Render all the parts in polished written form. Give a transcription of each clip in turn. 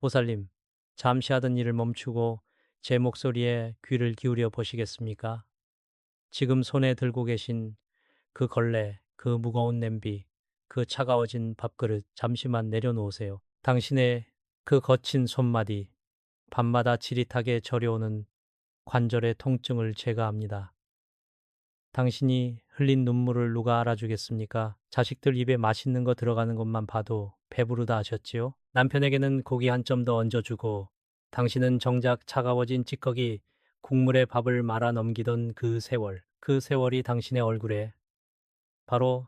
보살님, 잠시 하던 일을 멈추고 제 목소리에 귀를 기울여 보시겠습니까? 지금 손에 들고 계신 그 걸레, 그 무거운 냄비, 그 차가워진 밥그릇 잠시만 내려놓으세요. 당신의 그 거친 손마디, 밤마다 지릿하게 저려오는 관절의 통증을 제가 압니다. 당신이 흘린 눈물을 누가 알아주겠습니까? 자식들 입에 맛있는 거 들어가는 것만 봐도 배부르다 하셨지요? 남편에게는 고기 한 점 더 얹어주고 당신은 정작 차가워진 찌꺼기 국물에 밥을 말아 넘기던 그 세월이 당신의 얼굴에 바로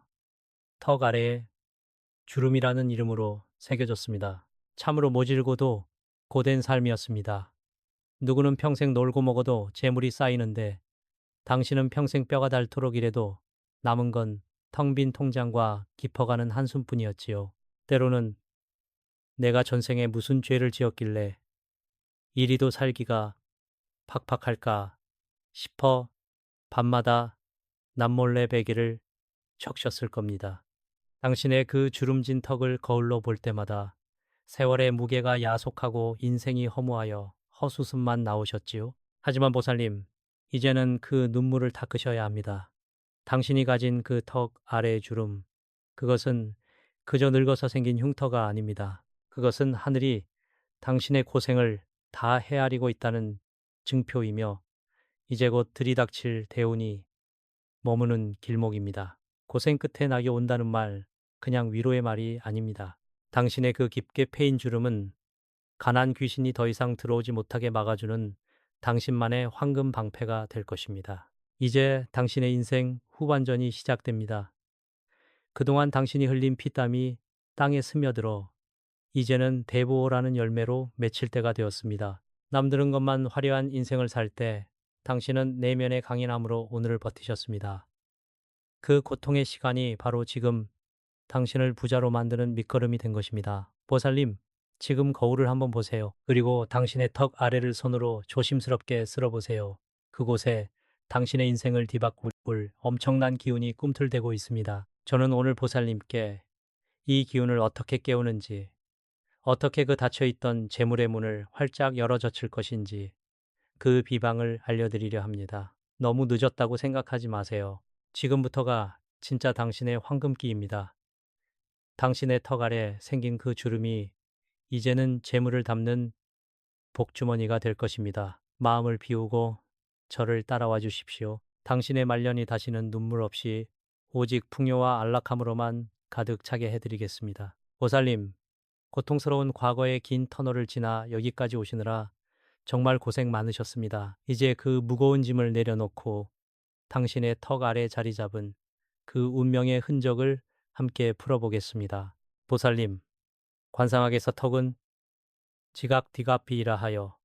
턱 아래에 주름이라는 이름으로 새겨졌습니다. 참으로 모질고도 고된 삶이었습니다. 누구는 평생 놀고 먹어도 재물이 쌓이는데 당신은 평생 뼈가 닳도록 일해도 남은 건 텅 빈 통장과 깊어가는 한숨뿐이었지요. 때로는 내가 전생에 무슨 죄를 지었길래 이리도 살기가 팍팍할까 싶어 밤마다 남몰래 베개를 적셨을 겁니다. 당신의 그 주름진 턱을 거울로 볼 때마다 세월의 무게가 야속하고 인생이 허무하여 헛웃음만 나오셨지요. 하지만 보살님, 이제는 그 눈물을 닦으셔야 합니다. 당신이 가진 그 턱 아래의 주름, 그것은 그저 늙어서 생긴 흉터가 아닙니다. 그것은 하늘이 당신의 고생을 다 헤아리고 있다는 증표이며 이제 곧 들이닥칠 대운이 머무는 길목입니다. 고생 끝에 낙이 온다는 말, 그냥 위로의 말이 아닙니다. 당신의 그 깊게 패인 주름은 가난 귀신이 더 이상 들어오지 못하게 막아주는 당신만의 황금 방패가 될 것입니다. 이제 당신의 인생 후반전이 시작됩니다. 그동안 당신이 흘린 피땀이 땅에 스며들어 이제는 대보호라는 열매로 맺힐 때가 되었습니다. 남들은 것만 화려한 인생을 살 때 당신은 내면의 강인함으로 오늘을 버티셨습니다. 그 고통의 시간이 바로 지금 당신을 부자로 만드는 밑거름이 된 것입니다. 보살님, 지금 거울을 한번 보세요. 그리고 당신의 턱 아래를 손으로 조심스럽게 쓸어보세요. 그곳에 당신의 인생을 뒤바꿀 엄청난 기운이 꿈틀대고 있습니다. 저는 오늘 보살님께 이 기운을 어떻게 깨우는지, 어떻게 그 닫혀있던 재물의 문을 활짝 열어젖힐 것인지 그 비방을 알려드리려 합니다. 너무 늦었다고 생각하지 마세요. 지금부터가 진짜 당신의 황금기입니다. 당신의 턱 아래 생긴 그 주름이 이제는 재물을 담는 복주머니가 될 것입니다. 마음을 비우고 저를 따라와 주십시오. 당신의 말년이 다시는 눈물 없이 오직 풍요와 안락함으로만 가득 차게 해드리겠습니다. 보살님, 고통스러운 과거의 긴 터널을 지나 여기까지 오시느라 정말 고생 많으셨습니다. 이제 그 무거운 짐을 내려놓고 당신의 턱 아래 자리 잡은 그 운명의 흔적을 함께 풀어보겠습니다. 보살님, 관상학에서 턱은 지각디가피이라 하여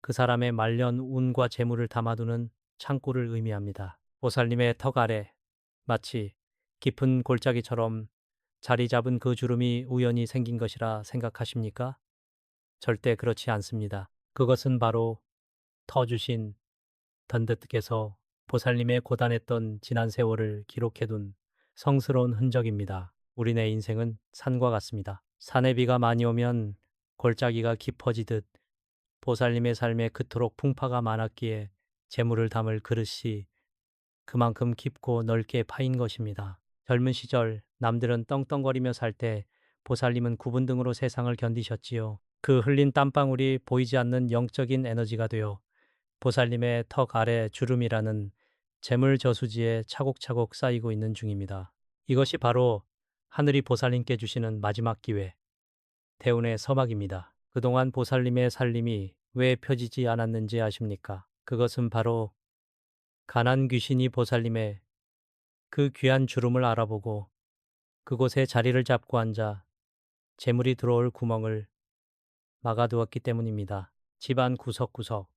그 사람의 말년 운과 재물을 담아두는 창고를 의미합니다. 보살님의 턱 아래 마치 깊은 골짜기처럼 자리 잡은 그 주름이 우연히 생긴 것이라 생각하십니까? 절대 그렇지 않습니다. 그것은 바로 터주신 던드께서 보살님의 고단했던 지난 세월을 기록해둔 성스러운 흔적입니다. 우리네 인생은 산과 같습니다. 산에 비가 많이 오면 골짜기가 깊어지듯 보살님의 삶에 그토록 풍파가 많았기에 재물을 담을 그릇이 그만큼 깊고 넓게 파인 것입니다. 젊은 시절 남들은 떵떵거리며 살 때 보살님은 구분 등으로 세상을 견디셨지요. 그 흘린 땀방울이 보이지 않는 영적인 에너지가 되어 보살님의 턱 아래 주름이라는 재물 저수지에 차곡차곡 쌓이고 있는 중입니다. 이것이 바로 하늘이 보살님께 주시는 마지막 기회, 대운의 서막입니다. 그동안 보살님의 살림이 왜 펴지지 않았는지 아십니까? 그것은 바로 가난 귀신이 보살님의 그 귀한 주름을 알아보고 그곳에 자리를 잡고 앉아 재물이 들어올 구멍을 막아두었기 때문입니다. 집안 구석구석,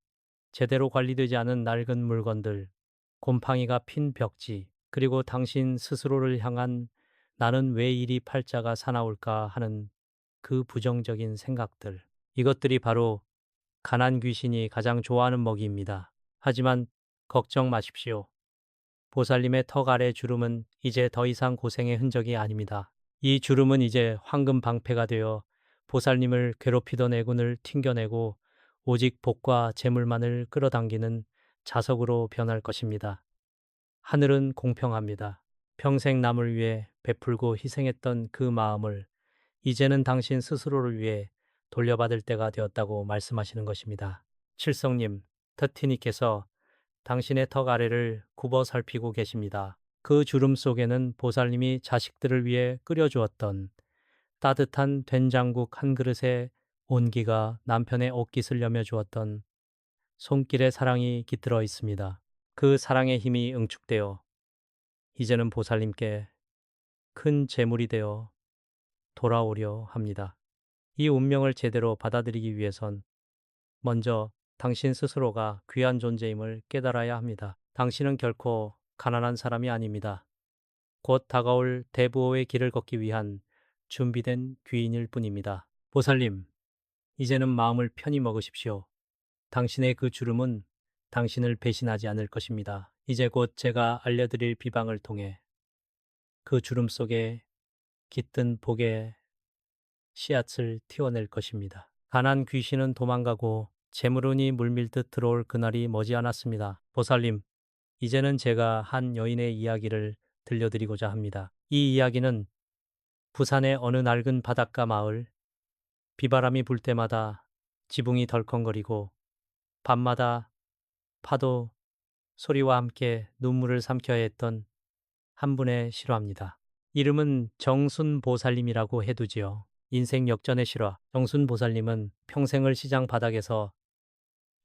제대로 관리되지 않은 낡은 물건들, 곰팡이가 핀 벽지, 그리고 당신 스스로를 향한 나는 왜 이리 팔자가 사나울까 하는 그 부정적인 생각들. 이것들이 바로 가난 귀신이 가장 좋아하는 먹이입니다. 하지만 걱정 마십시오. 보살님의 턱 아래 주름은 이제 더 이상 고생의 흔적이 아닙니다. 이 주름은 이제 황금 방패가 되어 보살님을 괴롭히던 애군을 튕겨내고 오직 복과 재물만을 끌어당기는 자석으로 변할 것입니다. 하늘은 공평합니다. 평생 남을 위해 베풀고 희생했던 그 마음을 이제는 당신 스스로를 위해 돌려받을 때가 되었다고 말씀하시는 것입니다. 칠성님, 터티니께서 당신의 턱 아래를 굽어 살피고 계십니다. 그 주름 속에는 보살님이 자식들을 위해 끓여주었던 따뜻한 된장국 한 그릇에 온기가 남편의 옷깃을 여며주었던 손길의 사랑이 깃들어 있습니다. 그 사랑의 힘이 응축되어 이제는 보살님께 큰 재물이 되어 돌아오려 합니다. 이 운명을 제대로 받아들이기 위해선 먼저 당신 스스로가 귀한 존재임을 깨달아야 합니다. 당신은 결코 가난한 사람이 아닙니다. 곧 다가올 대부호의 길을 걷기 위한 준비된 귀인일 뿐입니다. 보살님, 이제는 마음을 편히 먹으십시오. 당신의 그 주름은 당신을 배신하지 않을 것입니다. 이제 곧 제가 알려드릴 비방을 통해 그 주름 속에 깃든 복의 씨앗을 틔워낼 것입니다. 가난 귀신은 도망가고 재물운이 물밀듯 들어올 그날이 머지않았습니다. 보살님, 이제는 제가 한 여인의 이야기를 들려드리고자 합니다. 이 이야기는 부산의 어느 낡은 바닷가 마을, 비바람이 불 때마다 지붕이 덜컹거리고 밤마다 파도 소리와 함께 눈물을 삼켜야 했던 한 분의 실화입니다. 이름은 정순보살님이라고 해두지요. 인생 역전의 실화. 정순보살님은 평생을 시장 바닥에서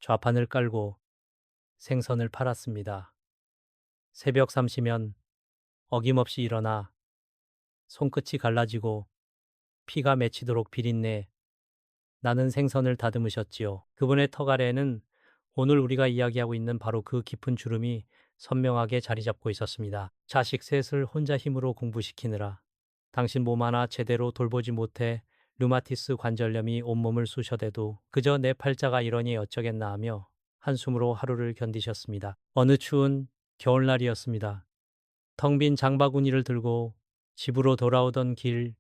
좌판을 깔고 생선을 팔았습니다. 새벽 3시면 어김없이 일어나 손끝이 갈라지고 피가 맺히도록 비린내 나는 생선을 다듬으셨지요. 그분의 턱 아래에는 오늘 우리가 이야기하고 있는 바로 그 깊은 주름이 선명하게 자리 잡고 있었습니다. 자식 셋을 혼자 힘으로 공부시키느라 당신 몸 하나 제대로 돌보지 못해 류마티스 관절염이 온몸을 쑤셔대도 그저 내 팔자가 이러니 어쩌겠나 하며 한숨으로 하루를 견디셨습니다. 어느 추운 겨울날이었습니다. 텅 빈 장바구니를 들고 집으로 돌아오던 길,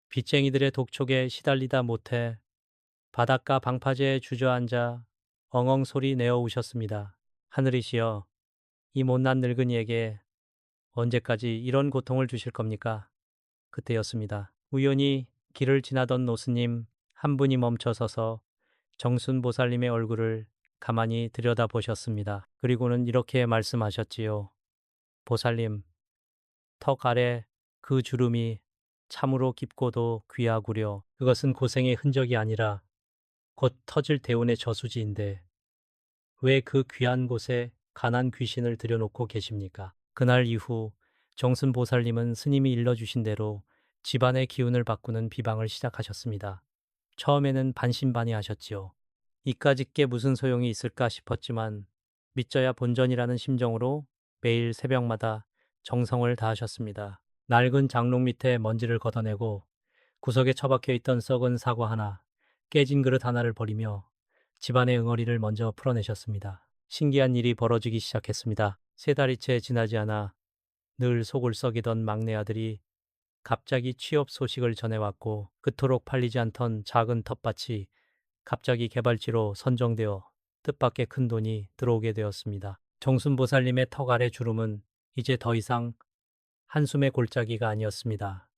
빚쟁이들의 독촉에 시달리다 못해 바닷가 방파제에 주저앉아 엉엉 소리 내어 우셨습니다. 하늘이시여, 이 못난 늙은이에게 언제까지 이런 고통을 주실 겁니까? 그때였습니다. 우연히 길을 지나던 노스님 한 분이 멈춰서서 정순보살님의 얼굴을 가만히 들여다보셨습니다. 그리고는 이렇게 말씀하셨지요. 보살님, 턱 아래 그 주름이 참으로 깊고도 귀하구려. 그것은 고생의 흔적이 아니라 곧 터질 대운의 저수지인데 왜 그 귀한 곳에 가난 귀신을 들여놓고 계십니까? 그날 이후 정순보살님은 스님이 일러주신 대로 집안의 기운을 바꾸는 비방을 시작하셨습니다. 처음에는 반신반의하셨지요. 이까짓 게 무슨 소용이 있을까 싶었지만 믿져야 본전이라는 심정으로 매일 새벽마다 정성을 다하셨습니다. 낡은 장롱 밑에 먼지를 걷어내고 구석에 처박혀 있던 썩은 사과 하나, 깨진 그릇 하나를 버리며 집안의 응어리를 먼저 풀어내셨습니다. 신기한 일이 벌어지기 시작했습니다. 세 달이 채 지나지 않아 늘 속을 썩이던 막내 아들이 갑자기 취업 소식을 전해왔고 그토록 팔리지 않던 작은 텃밭이 갑자기 개발지로 선정되어 뜻밖의 큰 돈이 들어오게 되었습니다. 정순보살님의 턱 아래 주름은 이제 더 이상 한숨의 골짜기가 아니었습니다.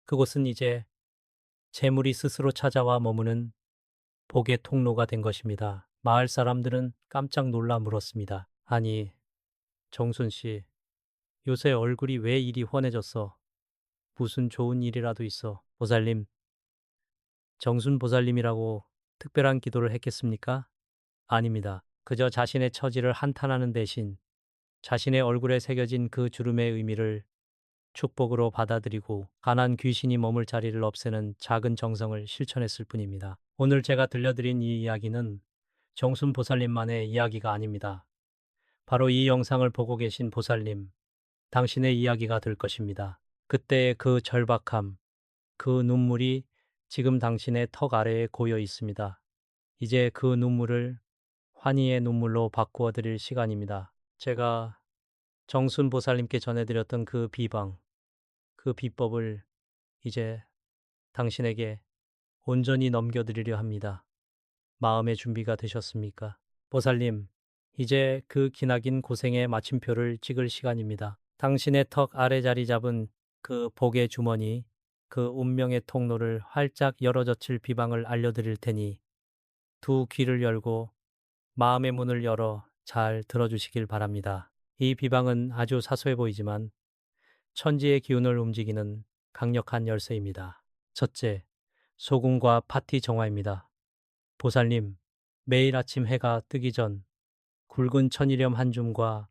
그곳은 이제 재물이 스스로 찾아와 머무는 복의 통로가 된 것입니다. 마을 사람들은 깜짝 놀라 물었습니다. 아니, 정순 씨, 요새 얼굴이 왜 이리 훤해졌어? 무슨 좋은 일이라도 있어? 보살님, 정순 보살님이라고 특별한 기도를 했겠습니까? 아닙니다. 그저 자신의 처지를 한탄하는 대신 자신의 얼굴에 새겨진 그 주름의 의미를 축복으로 받아들이고 가난 귀신이 머물 자리를 없애는 작은 정성을 실천했을 뿐입니다. 오늘 제가 들려드린 이 이야기는 정순 보살님만의 이야기가 아닙니다. 바로 이 영상을 보고 계신 보살님, 당신의 이야기가 될 것입니다. 그때의 그 절박함, 그 눈물이 지금 당신의 턱 아래에 고여 있습니다. 이제 그 눈물을 환희의 눈물로 바꾸어 드릴 시간입니다. 제가 정순 보살님께 전해드렸던 그 비방, 그 비법을 이제 당신에게 온전히 넘겨드리려 합니다. 마음의 준비가 되셨습니까? 보살님, 이제 그 기나긴 고생의 마침표를 찍을 시간입니다. 당신의 턱 아래 자리 잡은 그 복의 주머니, 그 운명의 통로를 활짝 열어젖힐 비방을 알려드릴 테니 두 귀를 열고 마음의 문을 열어 잘 들어주시길 바랍니다. 이 비방은 아주 사소해 보이지만 천지의 기운을 움직이는 강력한 열쇠입니다. 첫째, 소금과 파티 정화입니다. 보살님, 매일 아침 해가 뜨기 전 굵은 천일염 한 줌과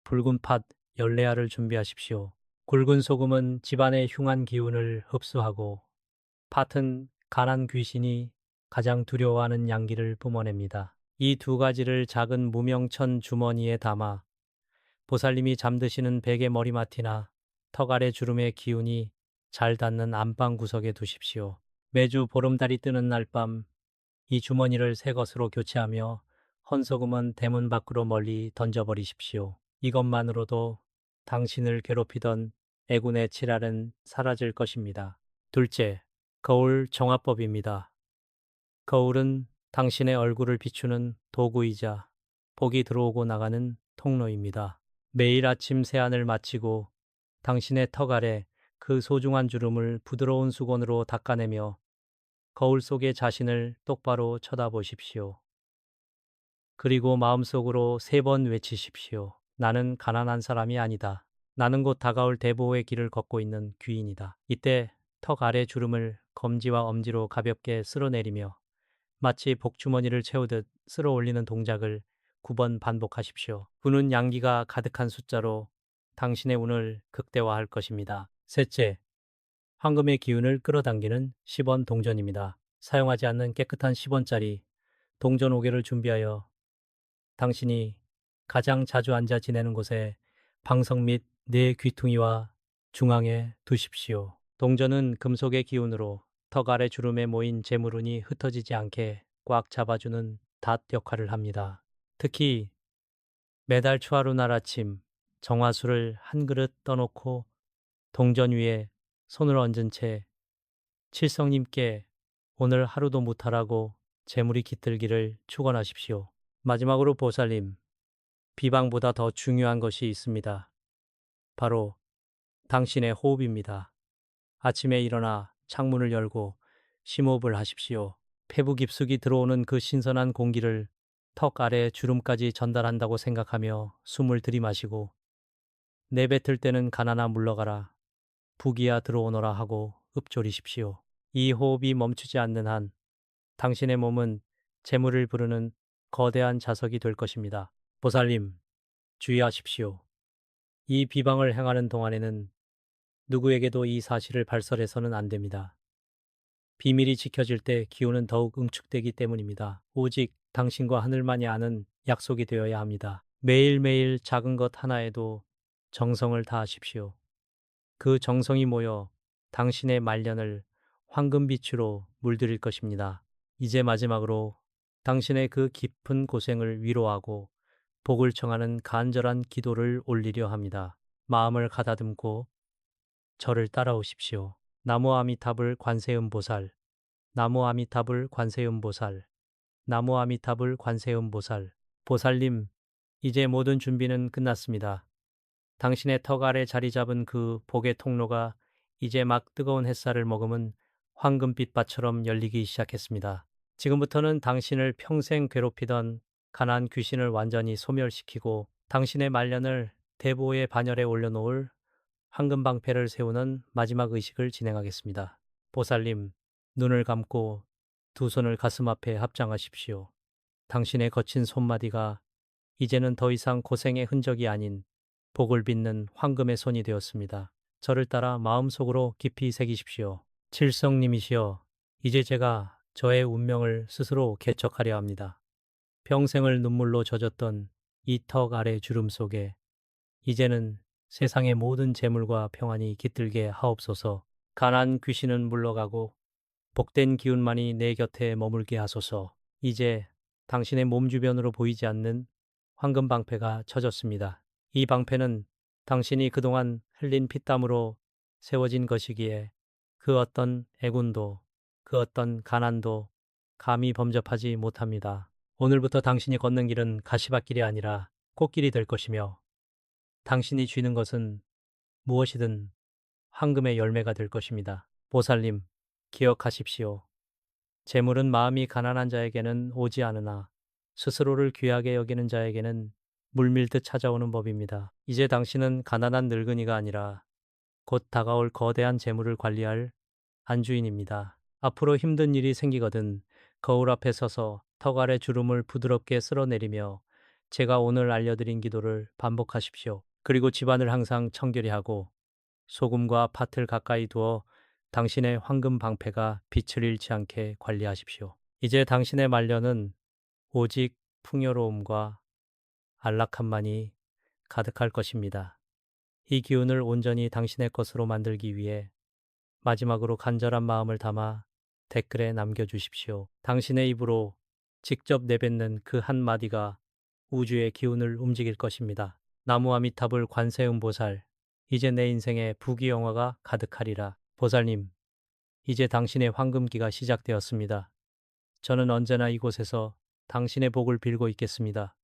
붉은 팥 14알을 준비하십시오. 굵은 소금은 집안의 흉한 기운을 흡수하고 팥은 가난 귀신이 가장 두려워하는 양기를 뿜어냅니다. 이 두 가지를 작은 무명천 주머니에 담아 보살님이 잠드시는 베개 머리맡이나 턱 아래 주름의 기운이 잘 닿는 안방 구석에 두십시오. 매주 보름달이 뜨는 날 밤 이 주머니를 새 것으로 교체하며 헌소금은 대문 밖으로 멀리 던져버리십시오. 이것만으로도 당신을 괴롭히던 애군의 칠알은 사라질 것입니다. 둘째, 거울 정화법입니다. 거울은 당신의 얼굴을 비추는 도구이자 복이 들어오고 나가는 통로입니다. 매일 아침 세안을 마치고 당신의 턱 아래 그 소중한 주름을 부드러운 수건으로 닦아내며 거울 속의 자신을 똑바로 쳐다보십시오. 그리고 마음속으로 3번 외치십시오. 나는 가난한 사람이 아니다. 나는 곧 다가올 대보호의 길을 걷고 있는 귀인이다. 이때 턱 아래 주름을 검지와 엄지로 가볍게 쓸어내리며 마치 복주머니를 채우듯 쓸어 올리는 동작을 9번 반복하십시오. 부는 양기가 가득한 숫자로 당신의 운을 극대화할 것입니다. 셋째, 황금의 기운을 끌어당기는 10원 동전입니다. 사용하지 않는 깨끗한 10원짜리 동전 5개를 준비하여 당신이 가장 자주 앉아 지내는 곳에 방석 및 내 귀퉁이와 중앙에 두십시오. 동전은 금속의 기운으로 턱 아래 주름에 모인 재물운이 흩어지지 않게 꽉 잡아주는 닷 역할을 합니다. 특히 매달 초하루 날 아침 정화수를 한 그릇 떠놓고 동전 위에 손을 얹은 채 칠성님께 오늘 하루도 무탈하고 재물이 깃들기를 축원하십시오. 마지막으로 보살님, 비방보다 더 중요한 것이 있습니다. 바로 당신의 호흡입니다. 아침에 일어나 창문을 열고 심호흡을 하십시오. 폐부 깊숙이 들어오는 그 신선한 공기를 턱 아래 주름까지 전달한다고 생각하며 숨을 들이마시고 내뱉을 때는 가난아 물러가라, 부귀야 들어오너라 하고 읊조리십시오. 이 호흡이 멈추지 않는 한 당신의 몸은 재물을 부르는 거대한 자석이 될 것입니다. 보살님, 주의하십시오. 이 비방을 행하는 동안에는 누구에게도 이 사실을 발설해서는 안 됩니다. 비밀이 지켜질 때 기운은 더욱 응축되기 때문입니다. 오직 당신과 하늘만이 아는 약속이 되어야 합니다. 매일매일 작은 것 하나에도 정성을 다하십시오. 그 정성이 모여 당신의 말년을 황금빛으로 물들일 것입니다. 이제 마지막으로 당신의 그 깊은 고생을 위로하고 복을 청하는 간절한 기도를 올리려 합니다. 마음을 가다듬고 저를 따라오십시오. 나무 아미타불 관세음보살, 나무 아미타불 관세음보살, 나무 아미타불 관세음보살. 보살님, 이제 모든 준비는 끝났습니다. 당신의 턱 아래 자리 잡은 그 복의 통로가 이제 막 뜨거운 햇살을 머금은 황금빛밭처럼 열리기 시작했습니다. 지금부터는 당신을 평생 괴롭히던 가난 귀신을 완전히 소멸시키고 당신의 말년을 대보의 반열에 올려놓을 황금방패를 세우는 마지막 의식을 진행하겠습니다. 보살님, 눈을 감고 두 손을 가슴 앞에 합장하십시오. 당신의 거친 손마디가 이제는 더 이상 고생의 흔적이 아닌 복을 빚는 황금의 손이 되었습니다. 저를 따라 마음속으로 깊이 새기십시오. 칠성님이시여, 이제 제가 저의 운명을 스스로 개척하려 합니다. 평생을 눈물로 젖었던 이 턱 아래 주름 속에 이제는 세상의 모든 재물과 평안이 깃들게 하옵소서. 가난 귀신은 물러가고 복된 기운만이 내 곁에 머물게 하소서. 이제 당신의 몸 주변으로 보이지 않는 황금 방패가 쳐졌습니다. 이 방패는 당신이 그동안 흘린 피땀으로 세워진 것이기에 그 어떤 애군도 그 어떤 가난도 감히 범접하지 못합니다. 오늘부터 당신이 걷는 길은 가시밭길이 아니라 꽃길이 될 것이며 당신이 쥐는 것은 무엇이든 황금의 열매가 될 것입니다. 보살님, 기억하십시오. 재물은 마음이 가난한 자에게는 오지 않으나 스스로를 귀하게 여기는 자에게는 물밀듯 찾아오는 법입니다. 이제 당신은 가난한 늙은이가 아니라 곧 다가올 거대한 재물을 관리할 안주인입니다. 앞으로 힘든 일이 생기거든 거울 앞에 서서 턱 아래 주름을 부드럽게 쓸어내리며 제가 오늘 알려드린 기도를 반복하십시오. 그리고 집안을 항상 청결히 하고 소금과 팥을 가까이 두어 당신의 황금 방패가 빛을 잃지 않게 관리하십시오. 이제 당신의 말년은 오직 풍요로움과 안락함만이 가득할 것입니다. 이 기운을 온전히 당신의 것으로 만들기 위해 마지막으로 간절한 마음을 담아 댓글에 남겨주십시오. 당신의 입으로 직접 내뱉는 그 한마디가 우주의 기운을 움직일 것입니다. 나무 아미타불 관세음보살, 이제 내 인생에 부귀영화가 가득하리라. 보살님, 이제 당신의 황금기가 시작되었습니다. 저는 언제나 이곳에서 당신의 복을 빌고 있겠습니다.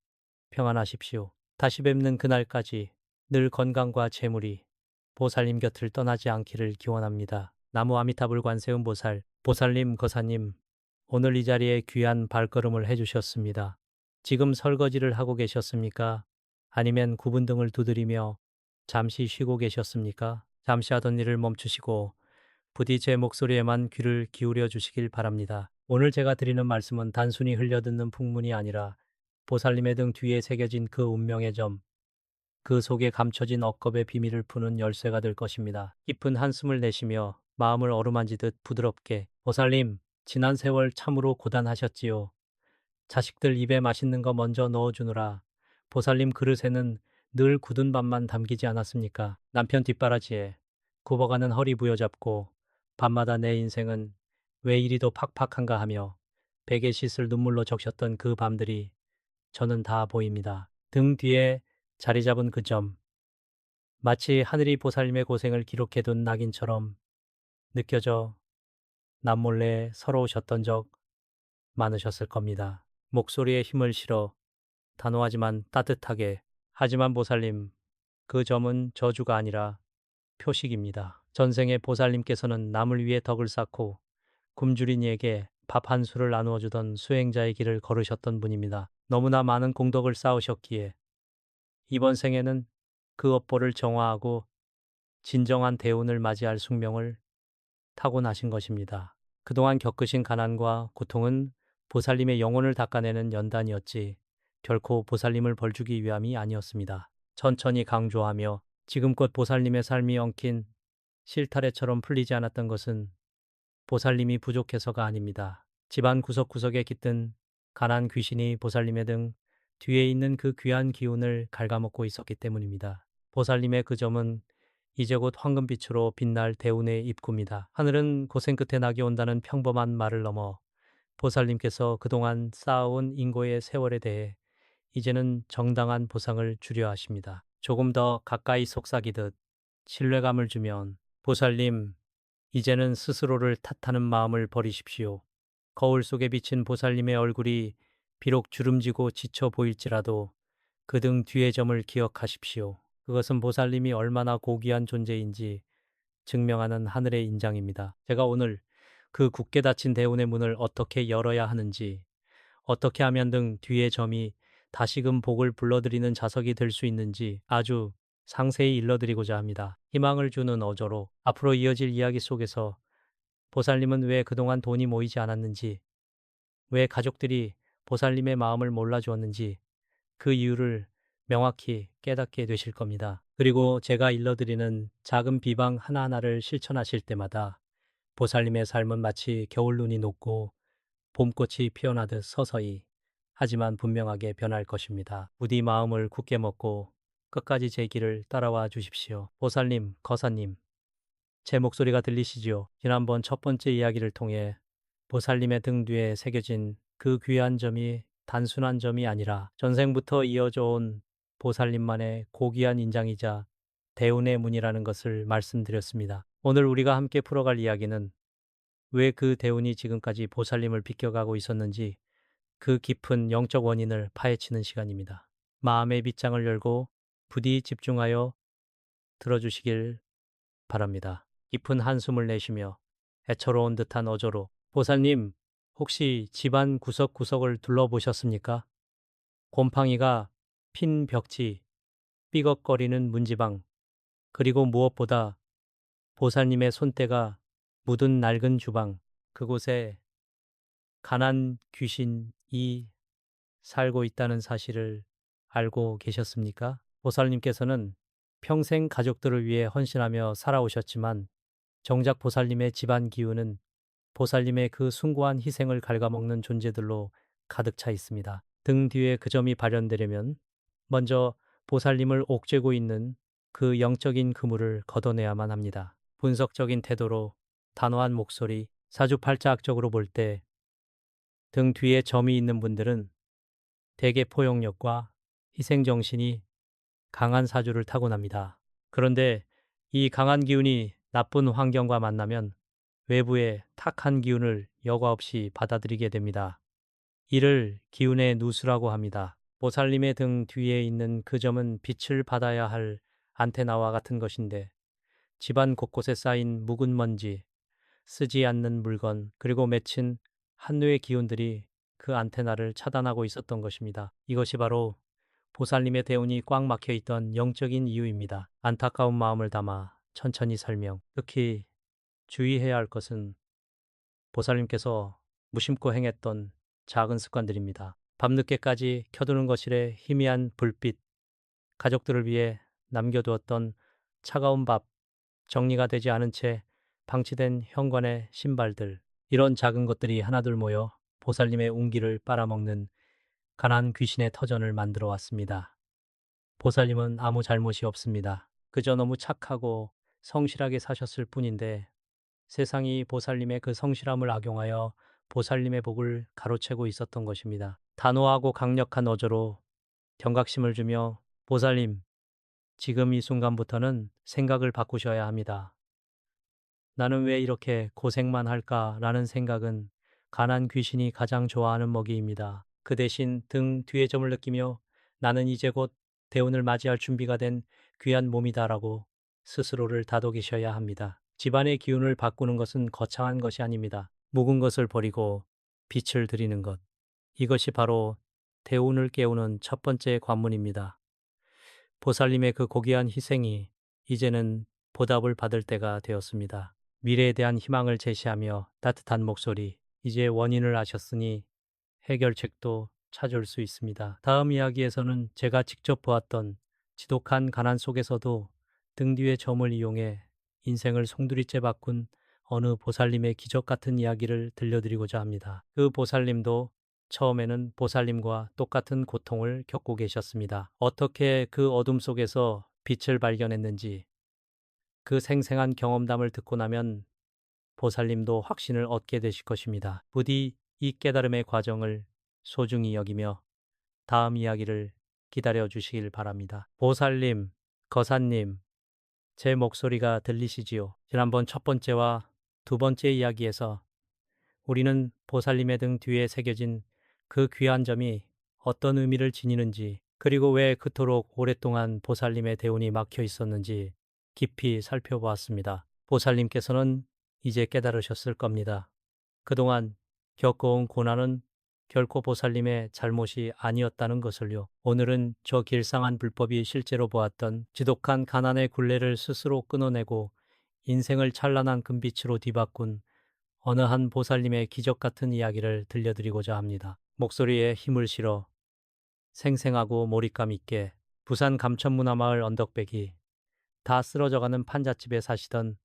평안하십시오. 다시 뵙는 그날까지 늘 건강과 재물이 보살님 곁을 떠나지 않기를 기원합니다. 나무 아미타불 관세음 보살, 보살님, 거사님, 오늘 이 자리에 귀한 발걸음을 해주셨습니다. 지금 설거지를 하고 계셨습니까? 아니면 구분 등을 두드리며 잠시 쉬고 계셨습니까? 잠시 하던 일을 멈추시고 부디 제 목소리에만 귀를 기울여 주시길 바랍니다. 오늘 제가 드리는 말씀은 단순히 흘려듣는 풍문이 아니라 보살님의 등 뒤에 새겨진 그 운명의 점, 그 속에 감춰진 억겁의 비밀을 푸는 열쇠가 될 것입니다. 깊은 한숨을 내쉬며 마음을 어루만지듯 부드럽게, 보살님, 지난 세월 참으로 고단하셨지요. 자식들 입에 맛있는 거 먼저 넣어주느라 보살님 그릇에는 늘 굳은 밥만 담기지 않았습니까? 남편 뒷바라지에 굽어가는 허리 부여잡고 밤마다 내 인생은 왜 이리도 팍팍한가 하며 베개 씻을 눈물로 적셨던 그 밤들이 저는 다 보입니다. 등 뒤에 자리 잡은 그 점, 마치 하늘이 보살님의 고생을 기록해둔 낙인처럼 느껴져 남몰래 서러우셨던 적 많으셨을 겁니다. 목소리에 힘을 실어 단호하지만 따뜻하게, 하지만 보살님, 그 점은 저주가 아니라 표식입니다. 전생에 보살님께서는 남을 위해 덕을 쌓고 굶주린 이에게 밥 한 술을 나누어 주던 수행자의 길을 걸으셨던 분입니다. 너무나 많은 공덕을 쌓으셨기에 이번 생에는 그 업보를 정화하고 진정한 대운을 맞이할 숙명을 타고나신 것입니다. 그동안 겪으신 가난과 고통은 보살님의 영혼을 닦아내는 연단이었지 결코 보살님을 벌주기 위함이 아니었습니다. 천천히 강조하며 지금껏 보살님의 삶이 엉킨 실타래처럼 풀리지 않았던 것은 보살님이 부족해서가 아닙니다. 집안 구석구석에 깃든 가난 귀신이 보살님의 등 뒤에 있는 그 귀한 기운을 갉아먹고 있었기 때문입니다. 보살님의 그 점은 이제 곧 황금빛으로 빛날 대운의 입구입니다. 하늘은 고생 끝에 낙이 온다는 평범한 말을 넘어 보살님께서 그동안 쌓아온 인고의 세월에 대해 이제는 정당한 보상을 주려 하십니다. 조금 더 가까이 속삭이듯 신뢰감을 주면 보살님, 이제는 스스로를 탓하는 마음을 버리십시오. 거울 속에 비친 보살님의 얼굴이 비록 주름지고 지쳐 보일지라도 그 등 뒤의 점을 기억하십시오. 그것은 보살님이 얼마나 고귀한 존재인지 증명하는 하늘의 인장입니다. 제가 오늘 그 굳게 닫힌 대운의 문을 어떻게 열어야 하는지, 어떻게 하면 등 뒤의 점이 다시금 복을 불러들이는 자석이 될 수 있는지 아주 상세히 일러드리고자 합니다. 희망을 주는 어조로 앞으로 이어질 이야기 속에서 보살님은 왜 그동안 돈이 모이지 않았는지, 왜 가족들이 보살님의 마음을 몰라주었는지 그 이유를 명확히 깨닫게 되실 겁니다. 그리고 제가 일러드리는 작은 비방 하나하나를 실천하실 때마다 보살님의 삶은 마치 겨울눈이 녹고 봄꽃이 피어나듯 서서히 하지만 분명하게 변할 것입니다. 부디 마음을 굳게 먹고 끝까지 제 길을 따라와 주십시오. 보살님, 거사님, 제 목소리가 들리시지요? 지난번 첫 번째 이야기를 통해 보살님의 등 뒤에 새겨진 그 귀한 점이 단순한 점이 아니라 전생부터 이어져 온 보살님만의 고귀한 인장이자 대운의 문이라는 것을 말씀드렸습니다. 오늘 우리가 함께 풀어갈 이야기는 왜 그 대운이 지금까지 보살님을 비껴가고 있었는지 그 깊은 영적 원인을 파헤치는 시간입니다. 마음의 빗장을 열고 부디 집중하여 들어주시길 바랍니다. 깊은 한숨을 내쉬며 애처로운 듯한 어조로 보살님, 혹시 집안 구석구석을 둘러보셨습니까? 곰팡이가 핀 벽지, 삐걱거리는 문지방, 그리고 무엇보다 보살님의 손때가 묻은 낡은 주방, 그곳에 가난 귀신이 살고 있다는 사실을 알고 계셨습니까? 보살님께서는 평생 가족들을 위해 헌신하며 살아오셨지만 정작 보살님의 집안 기운은 보살님의 그 숭고한 희생을 갉아먹는 존재들로 가득 차 있습니다. 등 뒤에 그 점이 발현되려면 먼저 보살님을 옥죄고 있는 그 영적인 그물을 걷어내야만 합니다. 분석적인 태도로 단호한 목소리, 사주팔자학적으로 볼 때 등 뒤에 점이 있는 분들은 대개 포용력과 희생정신이 강한 사주를 타고납니다. 그런데 이 강한 기운이 나쁜 환경과 만나면 외부의 탁한 기운을 여과 없이 받아들이게 됩니다. 이를 기운의 누수라고 합니다. 보살님의 등 뒤에 있는 그 점은 빛을 받아야 할 안테나와 같은 것인데 집안 곳곳에 쌓인 묵은 먼지, 쓰지 않는 물건, 그리고 맺힌 한뇌의 기운들이 그 안테나를 차단하고 있었던 것입니다. 이것이 바로 보살님의 대운이 꽉 막혀 있던 영적인 이유입니다. 안타까운 마음을 담아 천천히 설명. 특히 주의해야 할 것은 보살님께서 무심코 행했던 작은 습관들입니다. 밤늦게까지 켜두는 거실에 희미한 불빛, 가족들을 위해 남겨두었던 차가운 밥, 정리가 되지 않은 채 방치된 현관의 신발들, 이런 작은 것들이 하나둘 모여 보살님의 운기를 빨아먹는 가난 귀신의 터전을 만들어 왔습니다. 보살님은 아무 잘못이 없습니다. 그저 너무 착하고 성실하게 사셨을 뿐인데 세상이 보살님의 그 성실함을 악용하여 보살님의 복을 가로채고 있었던 것입니다. 단호하고 강력한 어조로 경각심을 주며 보살님, 지금 이 순간부터는 생각을 바꾸셔야 합니다. 나는 왜 이렇게 고생만 할까라는 생각은 가난 귀신이 가장 좋아하는 먹이입니다. 그 대신 등 뒤의 점을 느끼며 나는 이제 곧 대운을 맞이할 준비가 된 귀한 몸이다라고 스스로를 다독이셔야 합니다. 집안의 기운을 바꾸는 것은 거창한 것이 아닙니다. 묵은 것을 버리고 빛을 들이는 것. 이것이 바로 대운을 깨우는 첫 번째 관문입니다. 보살님의 그 고귀한 희생이 이제는 보답을 받을 때가 되었습니다. 미래에 대한 희망을 제시하며 따뜻한 목소리, 이제 원인을 아셨으니 해결책도 찾을 수 있습니다. 다음 이야기에서는 제가 직접 보았던 지독한 가난 속에서도 등 뒤의 점을 이용해 인생을 송두리째 바꾼 어느 보살님의 기적 같은 이야기를 들려드리고자 합니다. 그 보살님도 처음에는 보살님과 똑같은 고통을 겪고 계셨습니다. 어떻게 그 어둠 속에서 빛을 발견했는지 그 생생한 경험담을 듣고 나면 보살님도 확신을 얻게 되실 것입니다. 부디 이 깨달음의 과정을 소중히 여기며 다음 이야기를 기다려 주시길 바랍니다. 보살님, 거사님, 제 목소리가 들리시지요? 지난번 첫 번째와 두 번째 이야기에서 우리는 보살님의 등 뒤에 새겨진 그 귀한 점이 어떤 의미를 지니는지, 그리고 왜 그토록 오랫동안 보살님의 대운이 막혀 있었는지 깊이 살펴보았습니다. 보살님께서는 이제 깨달으셨을 겁니다. 그동안 겪어온 고난은 결코 보살님의 잘못이 아니었다는 것을요. 오늘은 저 길상한 불법이 실제로 보았던 지독한 가난의 굴레를 스스로 끊어내고 인생을 찬란한 금빛으로 뒤바꾼 어느 한 보살님의 기적 같은 이야기를 들려드리고자 합니다. 목소리에 힘을 실어 생생하고 몰입감 있게 부산 감천문화마을 언덕배기 다 쓰러져가는 판잣집에 사시던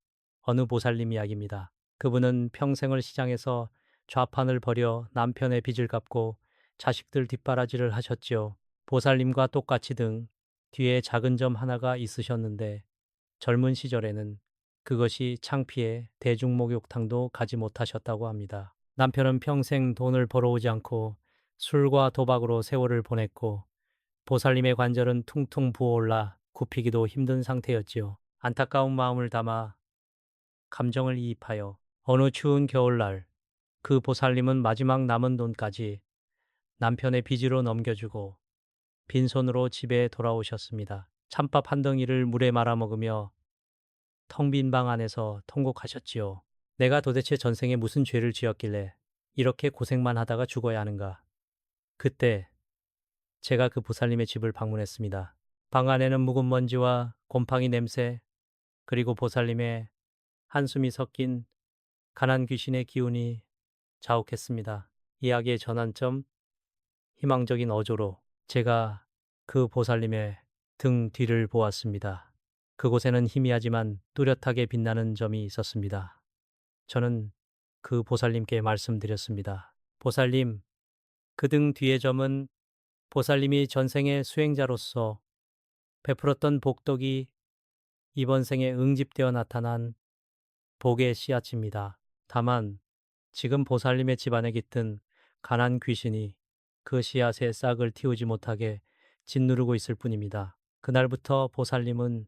어느 보살님 이야기입니다. 그분은 평생을 시장에서 좌판을 벌여 남편의 빚을 갚고 자식들 뒷바라지를 하셨지요. 보살님과 똑같이 등 뒤에 작은 점 하나가 있으셨는데 젊은 시절에는 그것이 창피해 대중목욕탕도 가지 못하셨다고 합니다. 남편은 평생 돈을 벌어오지 않고 술과 도박으로 세월을 보냈고 보살님의 관절은 퉁퉁 부어올라 굽히기도 힘든 상태였지요. 안타까운 마음을 담아 감정을 이입하여 어느 추운 겨울날 그 보살님은 마지막 남은 돈까지 남편의 빚으로 넘겨주고 빈손으로 집에 돌아오셨습니다. 찬밥 한 덩이를 물에 말아 먹으며 텅 빈 방 안에서 통곡하셨지요. 내가 도대체 전생에 무슨 죄를 지었길래 이렇게 고생만 하다가 죽어야 하는가. 그때 제가 그 보살님의 집을 방문했습니다. 방 안에는 묵은 먼지와 곰팡이 냄새, 그리고 보살님의 한숨이 섞인 가난 귀신의 기운이 자욱했습니다. 이야기의 전환점, 희망적인 어조로 제가 그 보살님의 등 뒤를 보았습니다. 그곳에는 희미하지만 뚜렷하게 빛나는 점이 있었습니다. 저는 그 보살님께 말씀드렸습니다. 보살님, 그 등 뒤의 점은 보살님이 전생의 수행자로서 베풀었던 복덕이 이번 생에 응집되어 나타난 복의 씨앗입니다. 다만 지금 보살님의 집안에 깃든 가난 귀신이 그 씨앗의 싹을 틔우지 못하게 짓누르고 있을 뿐입니다. 그날부터 보살님은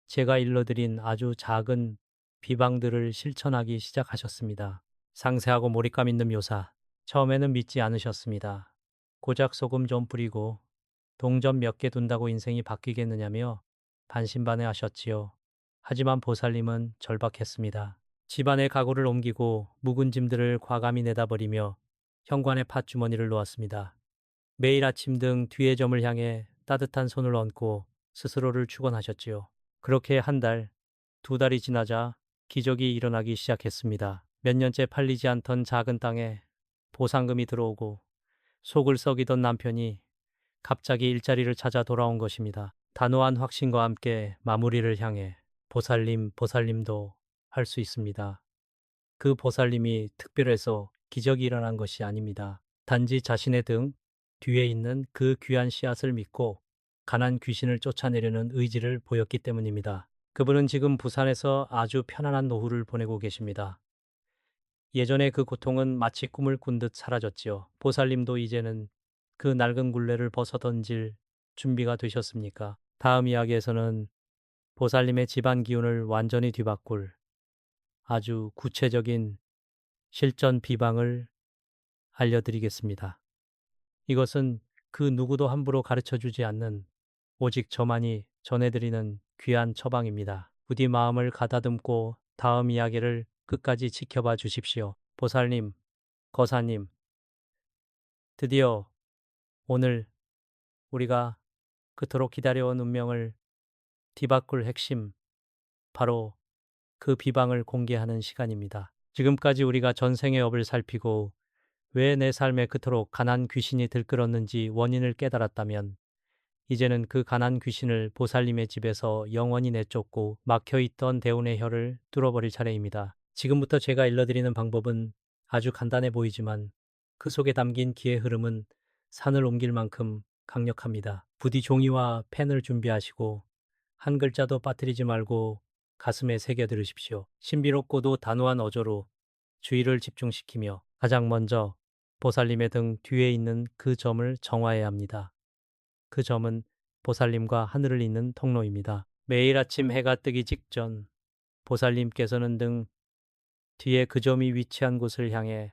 제가 일러드린 아주 작은 비방들을 실천하기 시작하셨습니다. 상세하고 몰입감 있는 묘사. 처음에는 믿지 않으셨습니다. 고작 소금 좀 뿌리고 동전 몇 개 둔다고 인생이 바뀌겠느냐며 반신반의하셨지요. 하지만 보살님은 절박했습니다. 집안의 가구를 옮기고 묵은 짐들을 과감히 내다버리며 현관에 팥주머니를 놓았습니다. 매일 아침 등 뒤의 점을 향해 따뜻한 손을 얹고 스스로를 축원하셨지요. 그렇게 한 달, 두 달이 지나자 기적이 일어나기 시작했습니다. 몇 년째 팔리지 않던 작은 땅에 보상금이 들어오고 속을 썩이던 남편이 갑자기 일자리를 찾아 돌아온 것입니다. 단호한 확신과 함께 마무리를 향해 보살님도 할 수 있습니다. 그 보살님이 특별해서 기적이 일어난 것이 아닙니다. 단지 자신의 등 뒤에 있는 그 귀한 씨앗을 믿고 가난 귀신을 쫓아내려는 의지를 보였기 때문입니다. 그분은 지금 부산에서 아주 편안한 노후를 보내고 계십니다. 예전에 그 고통은 마치 꿈을 꾼 듯 사라졌지요. 보살님도 이제는 그 낡은 굴레를 벗어 던질 준비가 되셨습니까? 다음 이야기에서는 보살님의 집안 기운을 완전히 뒤바꿀 아주 구체적인 실전 비방을 알려드리겠습니다. 이것은 그 누구도 함부로 가르쳐 주지 않는 오직 저만이 전해드리는 귀한 처방입니다. 부디 마음을 가다듬고 다음 이야기를 끝까지 지켜봐 주십시오. 보살님, 거사님, 드디어 오늘 우리가 그토록 기다려온 운명을 뒤바꿀 핵심, 바로 그 비방을 공개하는 시간입니다. 지금까지 우리가 전생의 업을 살피고 왜 내 삶에 그토록 가난 귀신이 들끓었는지 원인을 깨달았다면 이제는 그 가난 귀신을 보살님의 집에서 영원히 내쫓고 막혀있던 대운의 혀를 뚫어버릴 차례입니다. 지금부터 제가 일러드리는 방법은 아주 간단해 보이지만 그 속에 담긴 기의 흐름은 산을 옮길 만큼 강력합니다. 부디 종이와 펜을 준비하시고 한 글자도 빠뜨리지 말고 가슴에 새겨 들으십시오. 신비롭고도 단호한 어조로 주의를 집중시키며 가장 먼저 보살님의 등 뒤에 있는 그 점을 정화해야 합니다. 그 점은 보살님과 하늘을 잇는 통로입니다. 매일 아침 해가 뜨기 직전 보살님께서는 등 뒤에 그 점이 위치한 곳을 향해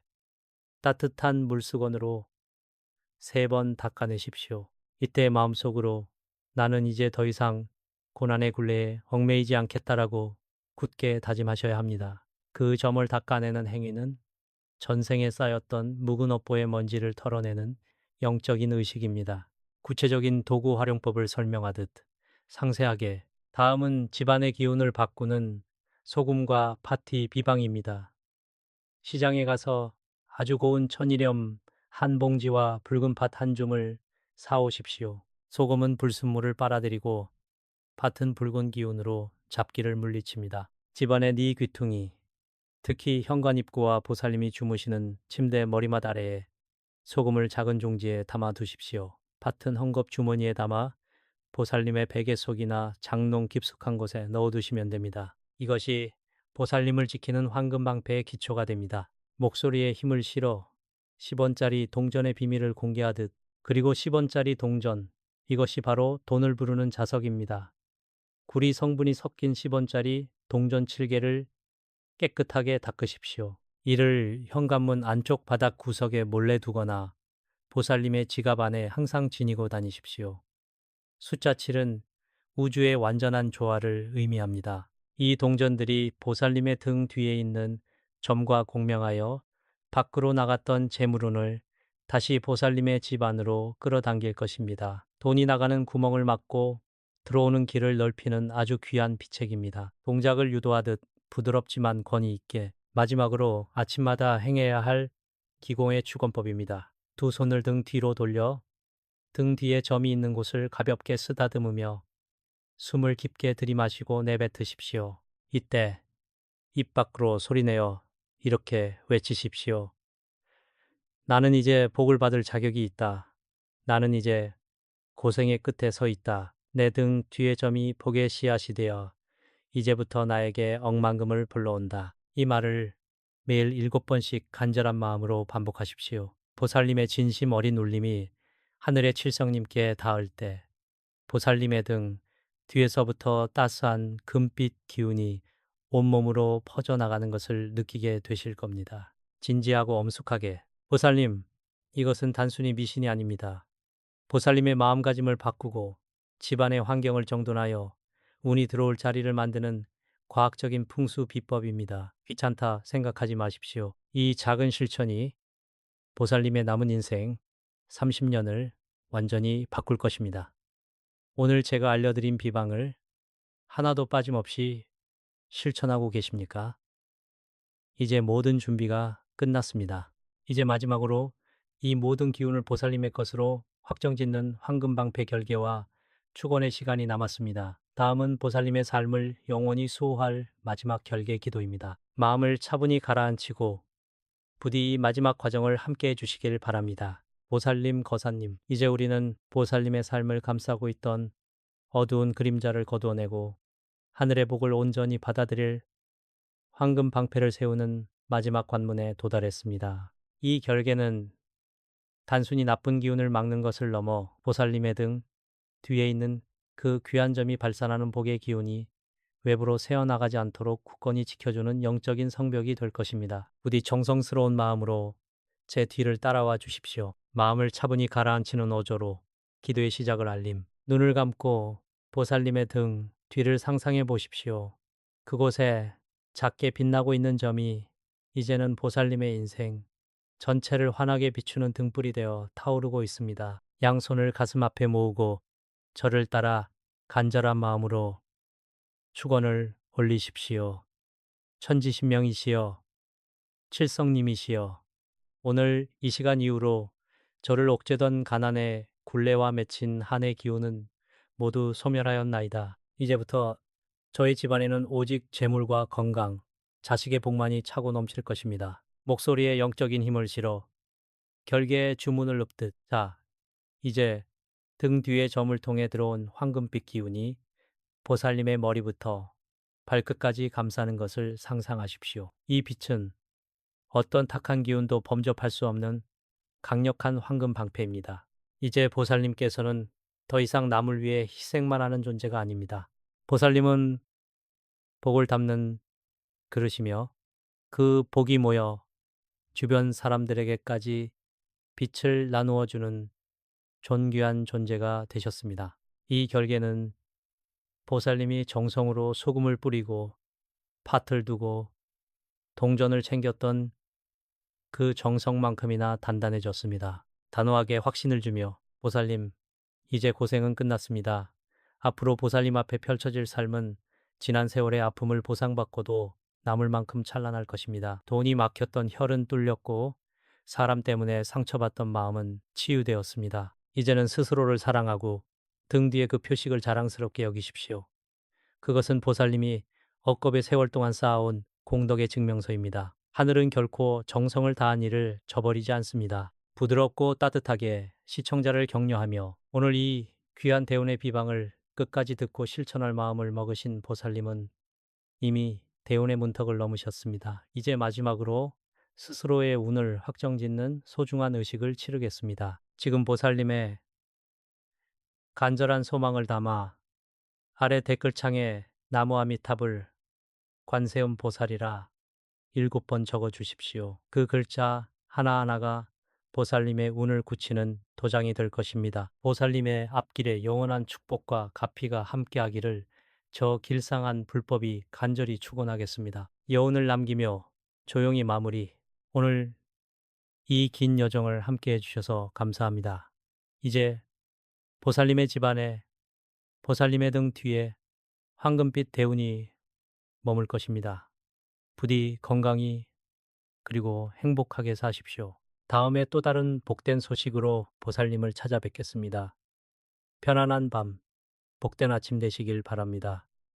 따뜻한 물수건으로 3번 닦아내십시오. 이때 마음속으로 나는 이제 더 이상 고난의 굴레에 얽매이지 않겠다라고 굳게 다짐하셔야 합니다. 그 점을 닦아내는 행위는 전생에 쌓였던 묵은 업보의 먼지를 털어내는 영적인 의식입니다. 구체적인 도구 활용법을 설명하듯 상세하게. 다음은 집안의 기운을 바꾸는 소금과 파티 비방입니다. 시장에 가서 아주 고운 천일염 한 봉지와 붉은 팥 한 줌을 사오십시오. 소금은 불순물을 빨아들이고 팥은 붉은 기운으로 잡기를 물리칩니다. 집안의 네 귀퉁이, 특히 현관 입구와 보살님이 주무시는 침대 머리맡 아래에 소금을 작은 종지에 담아 두십시오. 팥은 헝겊 주머니에 담아 보살님의 베개 속이나 장롱 깊숙한 곳에 넣어두시면 됩니다. 이것이 보살님을 지키는 황금방패의 기초가 됩니다. 목소리에 힘을 실어 10원짜리 동전의 비밀을 공개하듯, 그리고 10원짜리 동전, 이것이 바로 돈을 부르는 자석입니다. 구리 성분이 섞인 10원짜리 동전 7개를 깨끗하게 닦으십시오. 이를 현관문 안쪽 바닥 구석에 몰래 두거나 보살님의 지갑 안에 항상 지니고 다니십시오. 숫자 7은 우주의 완전한 조화를 의미합니다. 이 동전들이 보살님의 등 뒤에 있는 점과 공명하여 밖으로 나갔던 재물운을 다시 보살님의 집 안으로 끌어당길 것입니다. 돈이 나가는 구멍을 막고 들어오는 길을 넓히는 아주 귀한 비책입니다. 동작을 유도하듯 부드럽지만 권위 있게 마지막으로 아침마다 행해야 할 기공의 축원법입니다. 두 손을 등 뒤로 돌려 등 뒤에 점이 있는 곳을 가볍게 쓰다듬으며 숨을 깊게 들이마시고 내뱉으십시오. 이때 입 밖으로 소리내어 이렇게 외치십시오. 나는 이제 복을 받을 자격이 있다. 나는 이제 고생의 끝에 서 있다. 내 등 뒤에 점이 복의 씨앗이 되어 이제부터 나에게 억만금을 불러온다. 이 말을 매일 7번씩 간절한 마음으로 반복하십시오. 보살님의 진심 어린 울림이 하늘의 칠성님께 닿을 때 보살님의 등 뒤에서부터 따스한 금빛 기운이 온몸으로 퍼져나가는 것을 느끼게 되실 겁니다. 진지하고 엄숙하게 보살님, 이것은 단순히 미신이 아닙니다. 보살님의 마음가짐을 바꾸고 집안의 환경을 정돈하여 운이 들어올 자리를 만드는 과학적인 풍수 비법입니다. 귀찮다 생각하지 마십시오. 이 작은 실천이 보살님의 남은 인생 30년을 완전히 바꿀 것입니다. 오늘 제가 알려드린 비방을 하나도 빠짐없이 실천하고 계십니까? 이제 모든 준비가 끝났습니다. 이제 마지막으로 이 모든 기운을 보살님의 것으로 확정짓는 황금방패 결계와 축원의 시간이 남았습니다. 다음은 보살님의 삶을 영원히 수호할 마지막 결계 기도입니다. 마음을 차분히 가라앉히고 부디 이 마지막 과정을 함께 해주시길 바랍니다. 보살님, 거사님, 이제 우리는 보살님의 삶을 감싸고 있던 어두운 그림자를 거두어내고 하늘의 복을 온전히 받아들일 황금 방패를 세우는 마지막 관문에 도달했습니다. 이 결계는 단순히 나쁜 기운을 막는 것을 넘어 보살님의 등 뒤에 있는 그 귀한 점이 발산하는 복의 기운이 외부로 새어나가지 않도록 굳건히 지켜주는 영적인 성벽이 될 것입니다. 부디 정성스러운 마음으로 제 뒤를 따라와 주십시오. 마음을 차분히 가라앉히는 어조로 기도의 시작을 알림. 눈을 감고 보살님의 등 뒤를 상상해 보십시오. 그곳에 작게 빛나고 있는 점이 이제는 보살님의 인생 전체를 환하게 비추는 등불이 되어 타오르고 있습니다. 양손을 가슴 앞에 모으고 저를 따라 간절한 마음으로 축원을 올리십시오. 천지신명이시여, 칠성님이시여, 오늘 이 시간 이후로 저를 옥죄던 가난의 굴레와 맺힌 한의 기운은 모두 소멸하였나이다. 이제부터 저희 집안에는 오직 재물과 건강, 자식의 복만이 차고 넘칠 것입니다. 목소리에 영적인 힘을 실어 결계의 주문을 읊듯 자, 이제 등 뒤에 점을 통해 들어온 황금빛 기운이 보살님의 머리부터 발끝까지 감싸는 것을 상상하십시오. 이 빛은 어떤 탁한 기운도 범접할 수 없는 강력한 황금 방패입니다. 이제 보살님께서는 더 이상 남을 위해 희생만 하는 존재가 아닙니다. 보살님은 복을 담는 그릇이며 그 복이 모여 주변 사람들에게까지 빛을 나누어 주는 존귀한 존재가 되셨습니다. 이 결계는 보살님이 정성으로 소금을 뿌리고 팥을 두고 동전을 챙겼던 그 정성만큼이나 단단해졌습니다. 단호하게 확신을 주며 보살님, 이제 고생은 끝났습니다. 앞으로 보살님 앞에 펼쳐질 삶은 지난 세월의 아픔을 보상받고도 남을 만큼 찬란할 것입니다. 돈이 막혔던 혈은 뚫렸고 사람 때문에 상처받던 마음은 치유되었습니다. 이제는 스스로를 사랑하고 등 뒤에 그 표식을 자랑스럽게 여기십시오. 그것은 보살님이 억겁의 세월 동안 쌓아온 공덕의 증명서입니다. 하늘은 결코 정성을 다한 일을 저버리지 않습니다. 부드럽고 따뜻하게 시청자를 격려하며 오늘 이 귀한 대운의 비방을 끝까지 듣고 실천할 마음을 먹으신 보살님은 이미 대운의 문턱을 넘으셨습니다. 이제 마지막으로 스스로의 운을 확정짓는 소중한 의식을 치르겠습니다. 지금 보살님의 간절한 소망을 담아 아래 댓글창에 나무 아미탑을 관세음 보살이라 7번 적어 주십시오. 그 글자 하나하나가 보살님의 운을 굳히는 도장이 될 것입니다. 보살님의 앞길에 영원한 축복과 가피가 함께하기를 저 길상한 불법이 간절히 축원하겠습니다. 여운을 남기며 조용히 마무리. 오늘 이 긴 여정을 함께 해주셔서 감사합니다. 이제 보살님의 집안에, 보살님의 등 뒤에 황금빛 대운이 머물 것입니다. 부디 건강히 그리고 행복하게 사십시오. 다음에 또 다른 복된 소식으로 보살님을 찾아뵙겠습니다. 편안한 밤, 복된 아침 되시길 바랍니다.